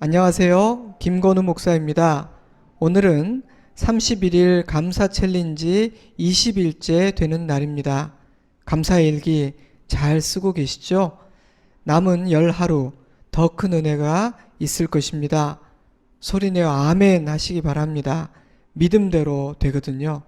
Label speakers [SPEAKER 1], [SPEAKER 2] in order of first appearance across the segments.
[SPEAKER 1] 안녕하세요. 김건우 목사입니다. 오늘은 31일 감사 챌린지 20일째 되는 날입니다. 감사일기 잘 쓰고 계시죠? 남은 10하루 더 큰 은혜가 있을 것입니다. 소리내어 아멘 하시기 바랍니다. 믿음대로 되거든요.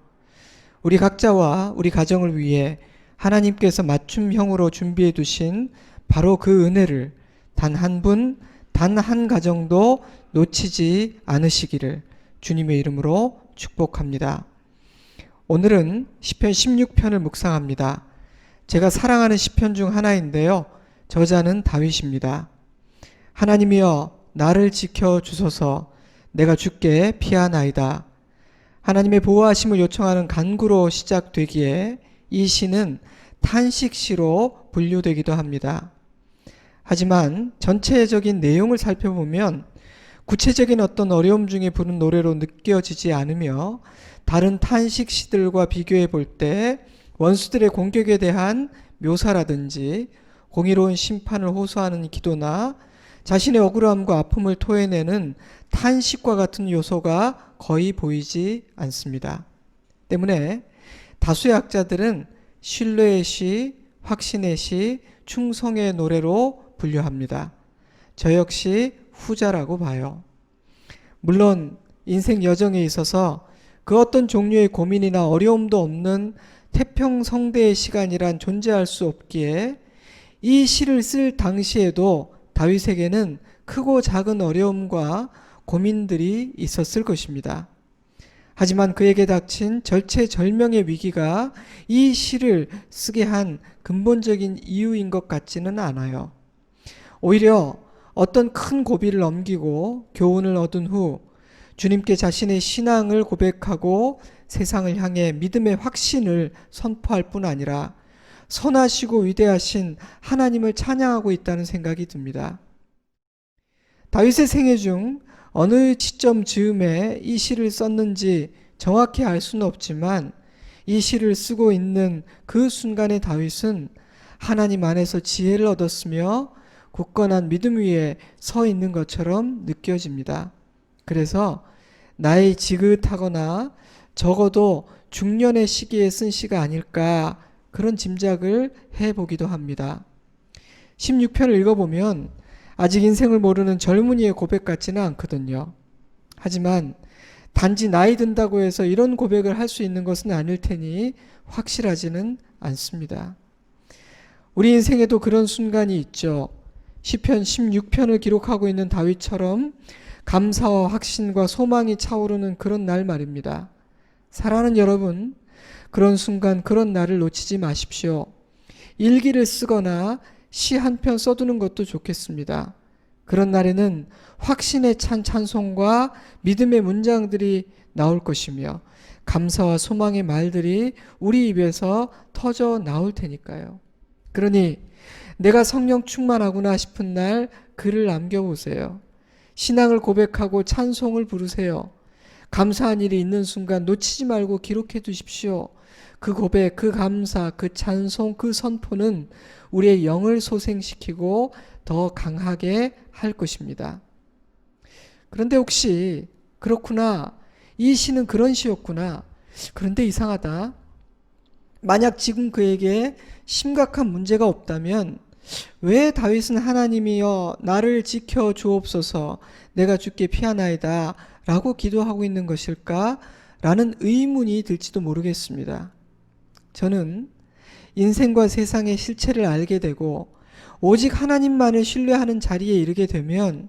[SPEAKER 1] 우리 각자와 우리 가정을 위해 하나님께서 맞춤형으로 준비해 두신 바로 그 은혜를 단 한 분, 단 한 가정도 놓치지 않으시기를 주님의 이름으로 축복합니다. 오늘은 시편 16편을 묵상합니다. 제가 사랑하는 시편 중 하나인데요. 저자는 다윗입니다. 하나님이여 나를 지켜 주소서. 내가 주께 피하나이다. 하나님의 보호하심을 요청하는 간구로 시작되기에 이 시는 탄식시로 분류되기도 합니다. 하지만 전체적인 내용을 살펴보면 구체적인 어떤 어려움 중에 부른 노래로 느껴지지 않으며 다른 탄식시들과 비교해 볼 때 원수들의 공격에 대한 묘사라든지 공의로운 심판을 호소하는 기도나 자신의 억울함과 아픔을 토해내는 탄식과 같은 요소가 거의 보이지 않습니다. 때문에 다수의 학자들은 신뢰의 시, 확신의 시, 충성의 노래로 분류합니다. 저 역시 후자라고 봐요. 물론 인생 여정에 있어서 그 어떤 종류의 고민이나 어려움도 없는 태평성대의 시간이란 존재할 수 없기에 이 시를 쓸 당시에도 다윗에게는 크고 작은 어려움과 고민들이 있었을 것입니다. 하지만 그에게 닥친 절체절명의 위기가 이 시를 쓰게 한 근본적인 이유인 것 같지는 않아요. 오히려 어떤 큰 고비를 넘기고 교훈을 얻은 후 주님께 자신의 신앙을 고백하고 세상을 향해 믿음의 확신을 선포할 뿐 아니라 선하시고 위대하신 하나님을 찬양하고 있다는 생각이 듭니다. 다윗의 생애 중 어느 시점 즈음에 이 시를 썼는지 정확히 알 수는 없지만 이 시를 쓰고 있는 그 순간의 다윗은 하나님 안에서 지혜를 얻었으며 굳건한 믿음 위에 서 있는 것처럼 느껴집니다. 그래서 나이 지긋하거나 적어도 중년의 시기에 쓴 시가 아닐까 그런 짐작을 해보기도 합니다. 16편을 읽어보면 아직 인생을 모르는 젊은이의 고백 같지는 않거든요. 하지만 단지 나이 든다고 해서 이런 고백을 할 수 있는 것은 아닐 테니 확실하지는 않습니다. 우리 인생에도 그런 순간이 있죠. 시편 16편을 기록하고 있는 다윗처럼 감사와 확신과 소망이 차오르는 그런 날 말입니다. 사랑하는 여러분, 그런 순간 그런 날을 놓치지 마십시오. 일기를 쓰거나 시 한 편 써두는 것도 좋겠습니다. 그런 날에는 확신에 찬 찬송과 믿음의 문장들이 나올 것이며 감사와 소망의 말들이 우리 입에서 터져 나올 테니까요. 그러니 내가 성령 충만하구나 싶은 날 글을 남겨보세요. 신앙을 고백하고 찬송을 부르세요. 감사한 일이 있는 순간 놓치지 말고 기록해 두십시오. 그 고백, 그 감사, 그 찬송, 그 선포는 우리의 영을 소생시키고 더 강하게 할 것입니다. 그런데 혹시 그렇구나, 이 시는 그런 시였구나, 그런데 이상하다, 만약 지금 그에게 심각한 문제가 없다면 왜 다윗은 하나님이여 나를 지켜 주옵소서 내가 주께 피하나이다 라고 기도하고 있는 것일까 라는 의문이 들지도 모르겠습니다. 저는 인생과 세상의 실체를 알게 되고 오직 하나님만을 신뢰하는 자리에 이르게 되면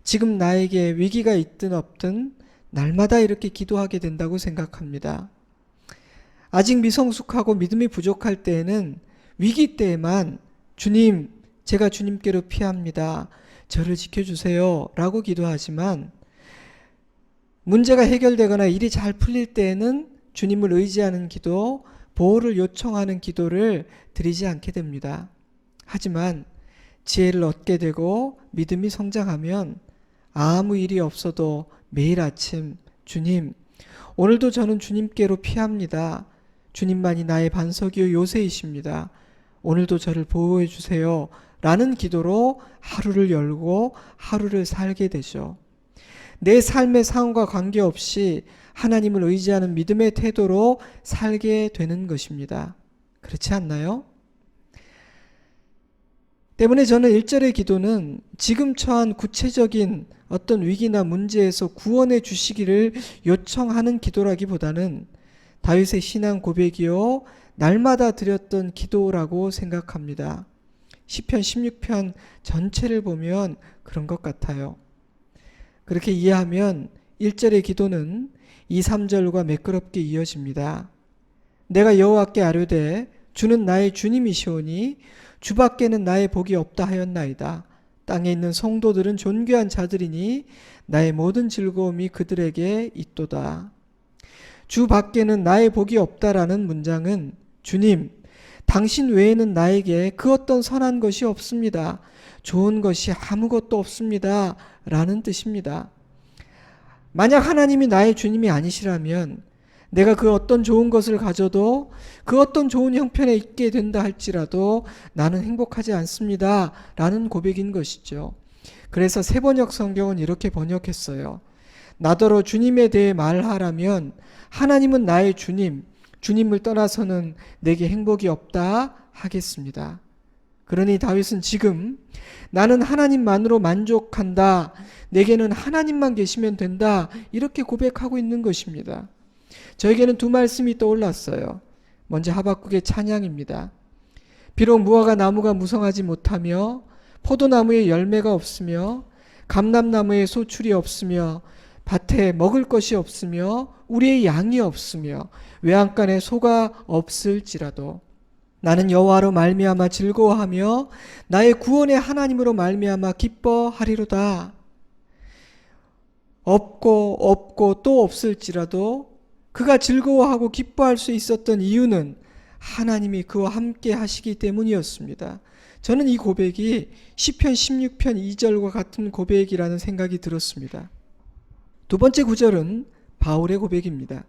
[SPEAKER 1] 지금 나에게 위기가 있든 없든 날마다 이렇게 기도하게 된다고 생각합니다. 아직 미성숙하고 믿음이 부족할 때에는 위기 때에만 주님, 제가 주님께로 피합니다. 저를 지켜주세요 라고 기도하지만 문제가 해결되거나 일이 잘 풀릴 때에는 주님을 의지하는 기도, 보호를 요청하는 기도를 드리지 않게 됩니다. 하지만 지혜를 얻게 되고 믿음이 성장하면 아무 일이 없어도 매일 아침 주님, 오늘도 저는 주님께로 피합니다. 주님만이 나의 반석이요 요새이십니다. 오늘도 저를 보호해 주세요 라는 기도로 하루를 열고 하루를 살게 되죠. 내 삶의 상황과 관계없이 하나님을 의지하는 믿음의 태도로 살게 되는 것입니다. 그렇지 않나요? 때문에 저는 1절의 기도는 지금 처한 구체적인 어떤 위기나 문제에서 구원해 주시기를 요청하는 기도라기보다는 다윗의 신앙 고백이요 날마다 드렸던 기도라고 생각합니다. 시편 16편 전체를 보면 그런 것 같아요. 그렇게 이해하면 1절의 기도는 2, 3절과 매끄럽게 이어집니다. 내가 여호와께 아뢰되 주는 나의 주님이시오니 주밖에는 나의 복이 없다 하였나이다. 땅에 있는 성도들은 존귀한 자들이니 나의 모든 즐거움이 그들에게 있도다. 주 밖에는 나의 복이 없다라는 문장은 주님, 당신 외에는 나에게 그 어떤 선한 것이 없습니다. 좋은 것이 아무것도 없습니다. 라는 뜻입니다. 만약 하나님이 나의 주님이 아니시라면 내가 그 어떤 좋은 것을 가져도 그 어떤 좋은 형편에 있게 된다 할지라도 나는 행복하지 않습니다. 라는 고백인 것이죠. 그래서 세번역 성경은 이렇게 번역했어요. 나더러 주님에 대해 말하라면 하나님은 나의 주님, 주님을 떠나서는 내게 행복이 없다 하겠습니다. 그러니 다윗은 지금 나는 하나님만으로 만족한다. 내게는 하나님만 계시면 된다. 이렇게 고백하고 있는 것입니다. 저에게는 두 말씀이 떠올랐어요. 먼저 하박국의 찬양입니다. 비록 무화과 나무가 무성하지 못하며 포도나무에 열매가 없으며 감람나무에 소출이 없으며 밭에 먹을 것이 없으며 우리의 양이 없으며 외양간에 소가 없을지라도 나는 여호와로 말미암아 즐거워하며 나의 구원의 하나님으로 말미암아 기뻐하리로다. 없고 또 없을지라도 그가 즐거워하고 기뻐할 수 있었던 이유는 하나님이 그와 함께 하시기 때문이었습니다. 저는 이 고백이 시편 16편 2절과 같은 고백이라는 생각이 들었습니다. 두 번째 구절은 바울의 고백입니다.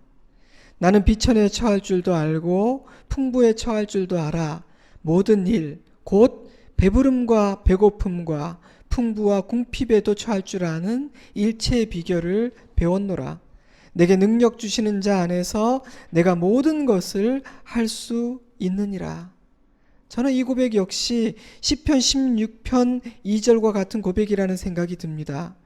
[SPEAKER 1] 나는 비천에 처할 줄도 알고 풍부에 처할 줄도 알아. 모든 일, 곧 배부름과 배고픔과 풍부와 궁핍에도 처할 줄 아는 일체의 비결을 배웠노라. 내게 능력 주시는 자 안에서 내가 모든 것을 할 수 있느니라. 저는 이 고백 역시 시편 16편 2절과 같은 고백이라는 생각이 듭니다.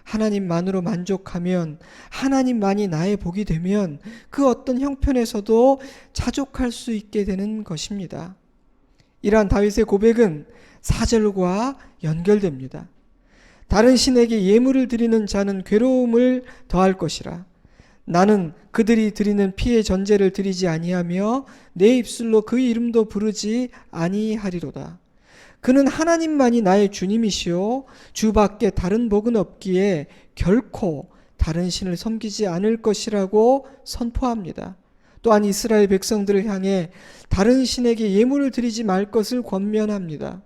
[SPEAKER 1] 하나님만으로 만족하면, 하나님만이 나의 복이 되면 그 어떤 형편에서도 자족할 수 있게 되는 것입니다. 이러한 다윗의 고백은 4절과 연결됩니다. 다른 신에게 예물을 드리는 자는 괴로움을 더할 것이라. 나는 그들이 드리는 피의 전제를 드리지 아니하며 내 입술로 그 이름도 부르지 아니하리로다. 그는 하나님만이 나의 주님이시오 주밖에 다른 복은 없기에 결코 다른 신을 섬기지 않을 것이라고 선포합니다. 또한 이스라엘 백성들을 향해 다른 신에게 예물을 드리지 말 것을 권면합니다.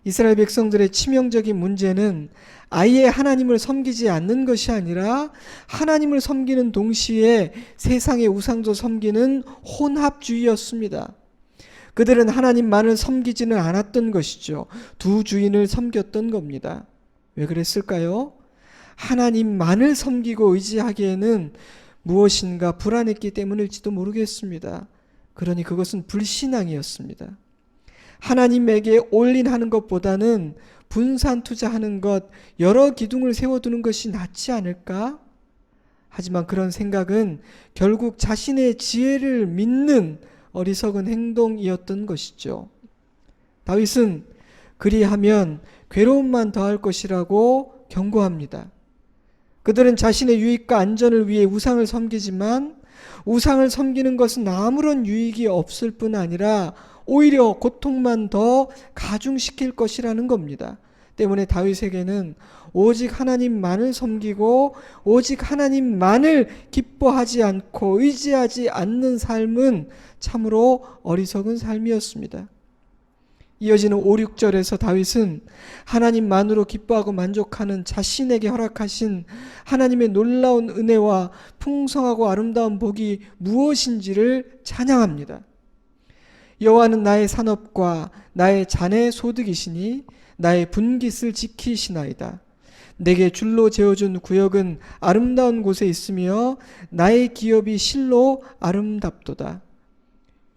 [SPEAKER 1] 이스라엘 백성들의 치명적인 문제는 아예 하나님을 섬기지 않는 것이 아니라 하나님을 섬기는 동시에 세상의 우상도 섬기는 혼합주의였습니다. 그들은 하나님만을 섬기지는 않았던 것이죠. 두 주인을 섬겼던 겁니다. 왜 그랬을까요? 하나님만을 섬기고 의지하기에는 무엇인가 불안했기 때문일지도 모르겠습니다. 그러니 그것은 불신앙이었습니다. 하나님에게 올인하는 것보다는 분산 투자하는 것, 여러 기둥을 세워두는 것이 낫지 않을까? 하지만 그런 생각은 결국 자신의 지혜를 믿는 어리석은 행동이었던 것이죠. 다윗은 그리하면 괴로움만 더할 것이라고 경고합니다. 그들은 자신의 유익과 안전을 위해 우상을 섬기지만 우상을 섬기는 것은 아무런 유익이 없을 뿐 아니라 오히려 고통만 더 가중시킬 것이라는 겁니다. 때문에 다윗에게는 오직 하나님만을 섬기고 오직 하나님만을 기뻐하지 않고 의지하지 않는 삶은 참으로 어리석은 삶이었습니다. 이어지는 5, 6절에서 다윗은 하나님만으로 기뻐하고 만족하는 자신에게 허락하신 하나님의 놀라운 은혜와 풍성하고 아름다운 복이 무엇인지를 찬양합니다. 여호와는 나의 산업과 나의 잔의 소득이시니 나의 분깃을 지키시나이다. 내게 줄로 재어준 구역은 아름다운 곳에 있으며 나의 기업이 실로 아름답도다.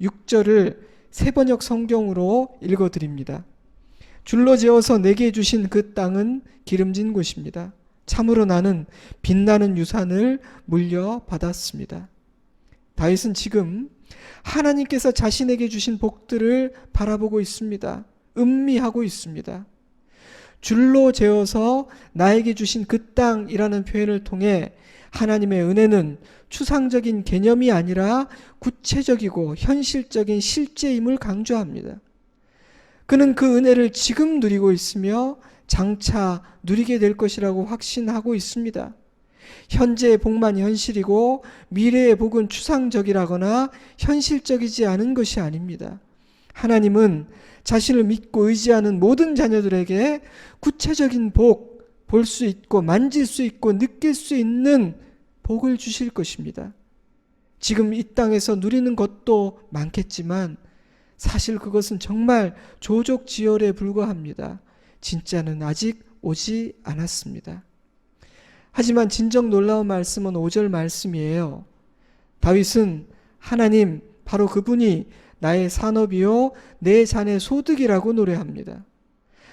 [SPEAKER 1] 6절을 세번역 성경으로 읽어드립니다. 줄로 재어서 내게 주신 그 땅은 기름진 곳입니다. 참으로 나는 빛나는 유산을 물려받았습니다. 다윗은 지금 하나님께서 자신에게 주신 복들을 바라보고 있습니다. 음미하고 있습니다. 줄로 재어서 나에게 주신 그 땅이라는 표현을 통해 하나님의 은혜는 추상적인 개념이 아니라 구체적이고 현실적인 실제임을 강조합니다. 그는 그 은혜를 지금 누리고 있으며 장차 누리게 될 것이라고 확신하고 있습니다. 현재의 복만 현실이고 미래의 복은 추상적이라거나 현실적이지 않은 것이 아닙니다. 하나님은 자신을 믿고 의지하는 모든 자녀들에게 구체적인 복, 볼 수 있고 만질 수 있고 느낄 수 있는 복을 주실 것입니다. 지금 이 땅에서 누리는 것도 많겠지만 사실 그것은 정말 조족지열에 불과합니다. 진짜는 아직 오지 않았습니다. 하지만 진정 놀라운 말씀은 5절 말씀이에요. 다윗은 하나님, 바로 그분이 나의 산업이요 내 잔의 소득이라고 노래합니다.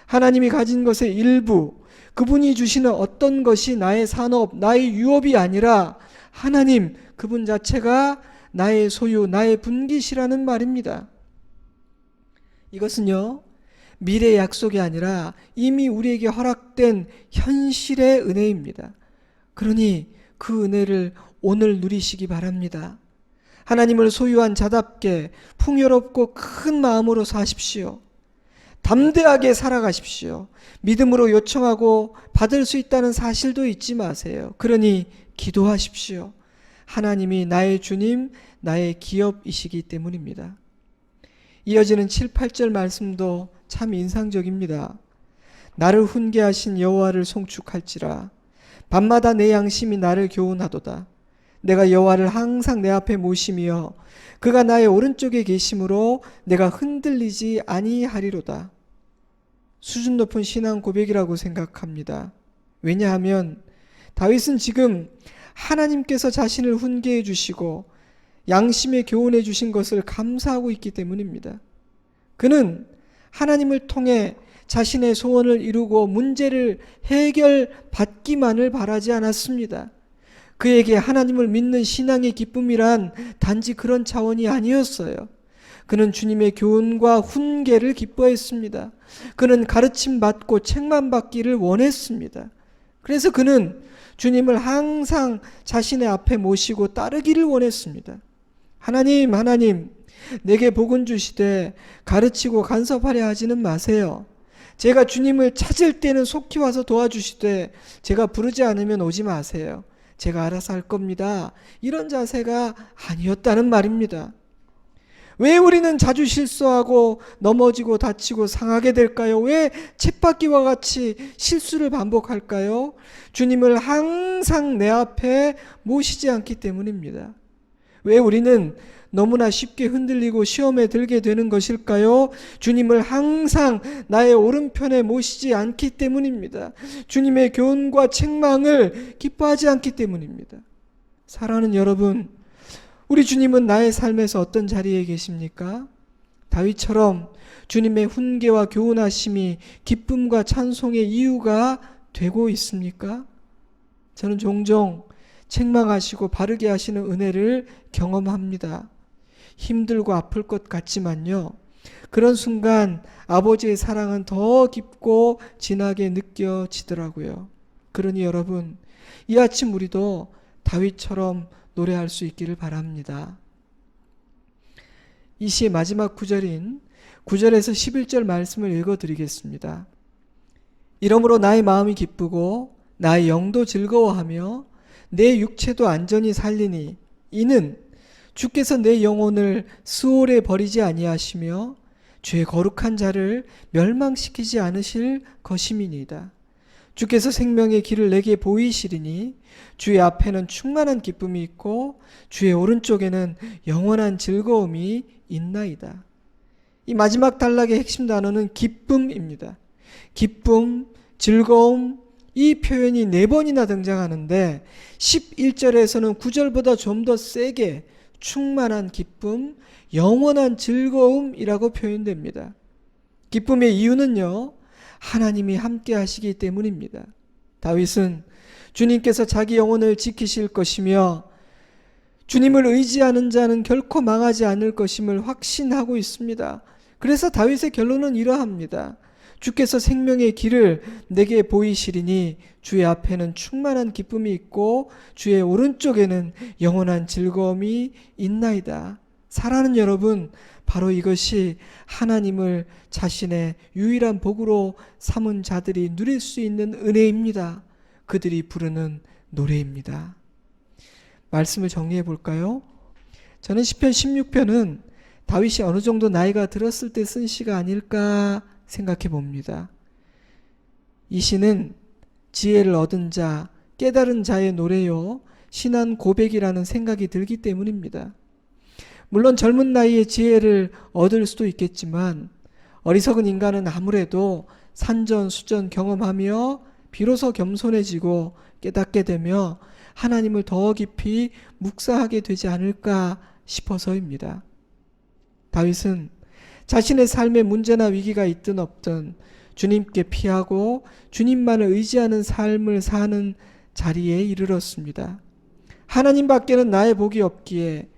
[SPEAKER 1] 하나님이 가진 것의 일부, 그분이 주시는 어떤 것이 나의 산업, 나의 유업이 아니라 하나님, 그분 자체가 나의 소유, 나의 분깃이라는 말입니다. 이것은요, 미래의 약속이 아니라 이미 우리에게 허락된 현실의 은혜입니다. 그러니 그 은혜를 오늘 누리시기 바랍니다. 하나님을 소유한 자답게 풍요롭고 큰 마음으로 사십시오. 담대하게 살아가십시오. 믿음으로 요청하고 받을 수 있다는 사실도 잊지 마세요. 그러니 기도하십시오. 하나님이 나의 주님, 나의 기업이시기 때문입니다. 이어지는 7, 8절 말씀도 참 인상적입니다. 나를 훈계하신 여호와를 송축할지라. 밤마다 내 양심이 나를 교훈하도다. 내가 여호와를 항상 내 앞에 모시며 그가 나의 오른쪽에 계심으로 내가 흔들리지 아니하리로다. 수준 높은 신앙 고백이라고 생각합니다. 왜냐하면 다윗은 지금 하나님께서 자신을 훈계해 주시고 양심에 교훈해 주신 것을 감사하고 있기 때문입니다. 그는 하나님을 통해 자신의 소원을 이루고 문제를 해결받기만을 바라지 않았습니다. 그에게 하나님을 믿는 신앙의 기쁨이란 단지 그런 차원이 아니었어요. 그는 주님의 교훈과 훈계를 기뻐했습니다. 그는 가르침 받고 책만 받기를 원했습니다. 그래서 그는 주님을 항상 자신의 앞에 모시고 따르기를 원했습니다. 하나님, 내게 복은 주시되 가르치고 간섭하려 하지는 마세요. 제가 주님을 찾을 때는 속히 와서 도와주시되 제가 부르지 않으면 오지 마세요. 제가 알아서 할 겁니다. 이런 자세가 아니었다는 말입니다. 왜 우리는 자주 실수하고 넘어지고 다치고 상하게 될까요? 왜 쳇바퀴와 같이 실수를 반복할까요? 주님을 항상 내 앞에 모시지 않기 때문입니다. 왜 우리는 너무나 쉽게 흔들리고 시험에 들게 되는 것일까요? 주님을 항상 나의 오른편에 모시지 않기 때문입니다. 주님의 교훈과 책망을 기뻐하지 않기 때문입니다. 사랑하는 여러분, 우리 주님은 나의 삶에서 어떤 자리에 계십니까? 다윗처럼 주님의 훈계와 교훈하심이 기쁨과 찬송의 이유가 되고 있습니까? 저는 종종 책망하시고 바르게 하시는 은혜를 경험합니다. 힘들고 아플 것 같지만요, 그런 순간 아버지의 사랑은 더 깊고 진하게 느껴지더라고요. 그러니 여러분, 이 아침 우리도 다윗처럼 노래할 수 있기를 바랍니다. 이 시의 마지막 구절인 9절에서 11절 말씀을 읽어드리겠습니다. 이러므로 나의 마음이 기쁘고 나의 영도 즐거워하며 내 육체도 안전히 살리니 이는 주께서 내 영혼을 스올에 버리지 아니하시며 주의 거룩한 자를 멸망시키지 않으실 것임이니이다. 주께서 생명의 길을 내게 보이시리니 주의 앞에는 충만한 기쁨이 있고 주의 오른쪽에는 영원한 즐거움이 있나이다. 이 마지막 단락의 핵심 단어는 기쁨입니다. 기쁨, 즐거움, 이 표현이 4번이나 등장하는데 11절에서는 9절보다 좀 더 세게 충만한 기쁨, 영원한 즐거움이라고 표현됩니다. 기쁨의 이유는요, 하나님이 함께 하시기 때문입니다. 다윗은 주님께서 자기 영혼을 지키실 것이며 주님을 의지하는 자는 결코 망하지 않을 것임을 확신하고 있습니다. 그래서 다윗의 결론은 이러합니다. 주께서 생명의 길을 내게 보이시리니 주의 앞에는 충만한 기쁨이 있고 주의 오른쪽에는 영원한 즐거움이 있나이다. 사랑하는 여러분, 바로 이것이 하나님을 자신의 유일한 복으로 삼은 자들이 누릴 수 있는 은혜입니다. 그들이 부르는 노래입니다. 말씀을 정리해 볼까요? 저는 시편 16편은 다윗이 어느 정도 나이가 들었을 때 쓴 시가 아닐까 생각해 봅니다. 이 시는 지혜를 얻은 자, 깨달은 자의 노래요, 신앙 고백이라는 생각이 들기 때문입니다. 물론 젊은 나이에 지혜를 얻을 수도 있겠지만 어리석은 인간은 아무래도 산전수전 경험하며 비로소 겸손해지고 깨닫게 되며 하나님을 더 깊이 묵상하게 되지 않을까 싶어서입니다. 다윗은 자신의 삶에 문제나 위기가 있든 없든 주님께 피하고 주님만을 의지하는 삶을 사는 자리에 이르렀습니다. 하나님 밖에는 나의 복이 없기에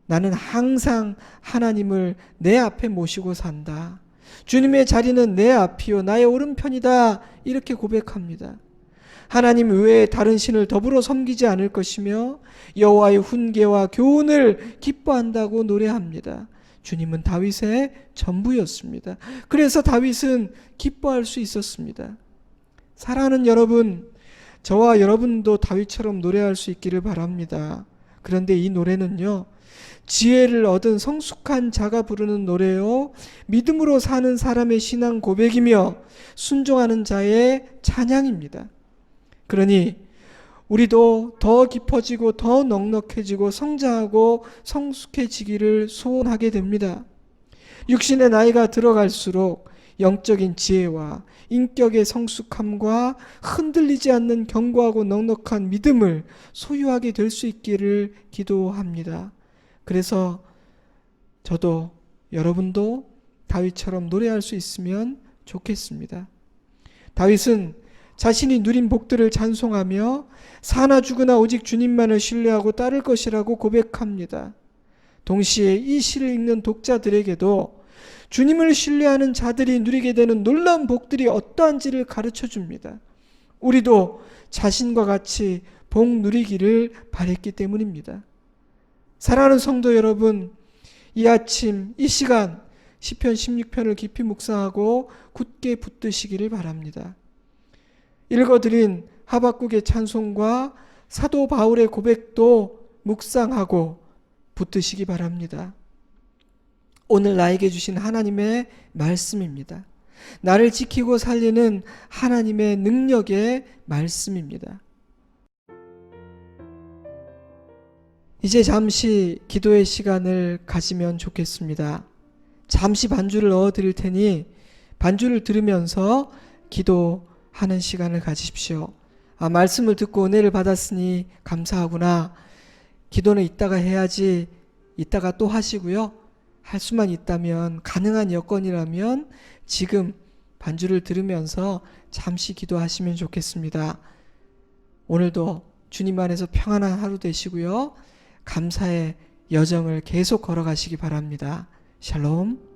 [SPEAKER 1] 나는 항상 하나님을 내 앞에 모시고 산다. 주님의 자리는 내 앞이요 나의 오른편이다. 이렇게 고백합니다. 하나님 외에 다른 신을 더불어 섬기지 않을 것이며 여호와의 훈계와 교훈을 기뻐한다고 노래합니다. 주님은 다윗의 전부였습니다. 그래서 다윗은 기뻐할 수 있었습니다. 사랑하는 여러분, 저와 여러분도 다윗처럼 노래할 수 있기를 바랍니다. 그런데 이 노래는요, 지혜를 얻은 성숙한 자가 부르는 노래요, 믿음으로 사는 사람의 신앙 고백이며 순종하는 자의 찬양입니다. 그러니 우리도 더 깊어지고 더 넉넉해지고 성장하고 성숙해지기를 소원하게 됩니다. 육신의 나이가 들어갈수록 영적인 지혜와 인격의 성숙함과 흔들리지 않는 견고하고 넉넉한 믿음을 소유하게 될 수 있기를 기도합니다. 그래서 저도 여러분도 다윗처럼 노래할 수 있으면 좋겠습니다. 다윗은 자신이 누린 복들을 찬송하며 사나 죽으나 오직 주님만을 신뢰하고 따를 것이라고 고백합니다. 동시에 이 시를 읽는 독자들에게도 주님을 신뢰하는 자들이 누리게 되는 놀라운 복들이 어떠한지를 가르쳐 줍니다. 우리도 자신과 같이 복 누리기를 바랬기 때문입니다. 사랑하는 성도 여러분, 이 아침 이 시간 시편 16편을 깊이 묵상하고 굳게 붙드시기를 바랍니다. 읽어드린 하박국의 찬송과 사도 바울의 고백도 묵상하고 붙드시기 바랍니다. 오늘 나에게 주신 하나님의 말씀입니다. 나를 지키고 살리는 하나님의 능력의 말씀입니다. 이제 잠시 기도의 시간을 가지면 좋겠습니다. 잠시 반주를 넣어드릴 테니 반주를 들으면서 기도하는 시간을 가지십시오. 말씀을 듣고 은혜를 받았으니 감사하구나. 기도는 이따가 해야지. 이따가 또 하시고요. 할 수만 있다면, 가능한 여건이라면 지금 반주를 들으면서 잠시 기도하시면 좋겠습니다. 오늘도 주님 안에서 평안한 하루 되시고요. 감사의 여정을 계속 걸어가시기 바랍니다. 샬롬.